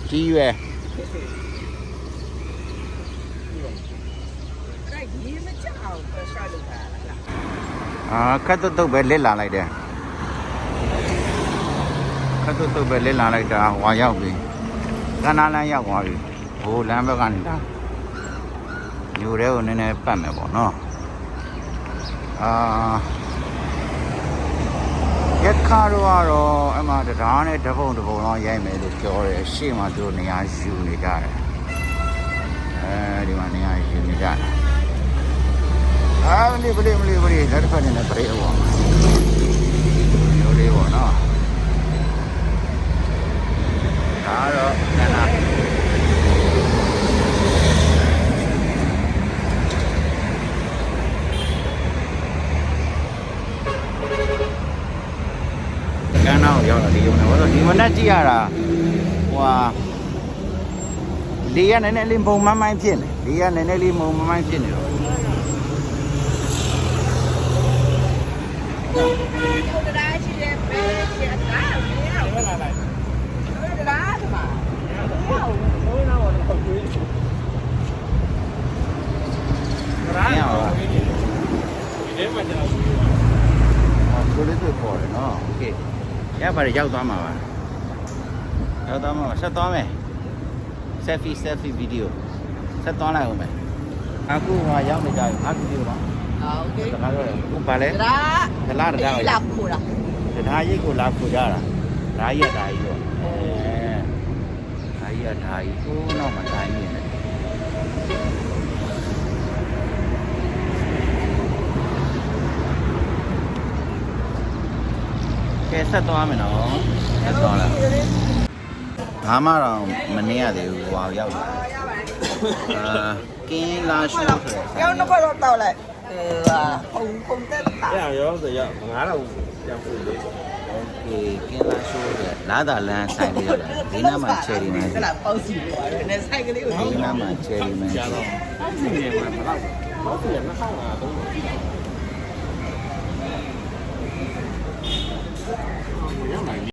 ကြီးရွယ်ခတ်တုတ်ပဲလစ်လာလိုက်တယ်ခတ်တုတ်ပဲလစ်လာလိုက်တာဟွာရောက်ပြီကနာလန်းရောက်သွားပြီဟိုလမ်းဘက်ကနေလာညိုတဲ့ကိုနည်းနည်းပတ်မယ်ပေါ့နော်ရက်ခါတော့အမှတရားနဲ့တပုံတော့ရိုက်မယ်လို့ပြောတယ်ရှေ့မှာသူတို့နေရာယူနေကြတယ်ဒီမှာနေရာယူနေကြတယ်မလေးလက်တစ်ဖက်နဲ့ပရိဟောမျိုးလေးပေါ့နော်ဒါတော့နန္ဒကန်းတော့ရောက်လာဒီရုံနဲ့ဘာလို့ဒီမနဲ့ကြည့်ရတာဟွာလေကနည်းနည်းလေးပုံမိုင်းဖြစ်နေလေကနည်းနည်းလေးပုံမိုင်းဖြစ်နေတော့ကိုလေးတွေပေါ်တယ်နော်โอเคရပါတယ်ရောက်သွားမှာပါရောက်သွားမှာဆက်သွားမယ် selfie video ဆက်သွားလိုက်အောင်မယ်အခုဟိုရောက်နေကြပြီအခုဒီတော့โอเคဒါကတော့ခုပါလဲဒလားကိုလာခိုးတာဒါရိတ်ကိုလာခိုးကြတာဒါကြီးကဒါကြီးတော့ဒါကြီးကဒါကြီးကိုတော့မတိုင်းနေတယ်ကဲဆက်သွားမယ်နော်ဆက်သွားလားဘာမှတော့မနေရသေးဘူးဟွာရောက်လာကင်းလာရှိုးဆိုတယ်ရောက်တော့တော့လိုက်ပုံတက်တာရောဆိုရ9000ပြန်ပို့လေโอเคကင်းလာရှိုးတယ်လာတာလမ်းဆိုင်လေးရောက်လာဒီနားမှာချယ်ရီမန်းလာပေါက်စီပါတယ်နဲ့ဆိုင်ကလေးကိုဒီနားမှာချယ်ရီမန်းကျတော့အဲ့ဒီနေမှာမလောက်တော့ပြန်မဆောင်တာတော့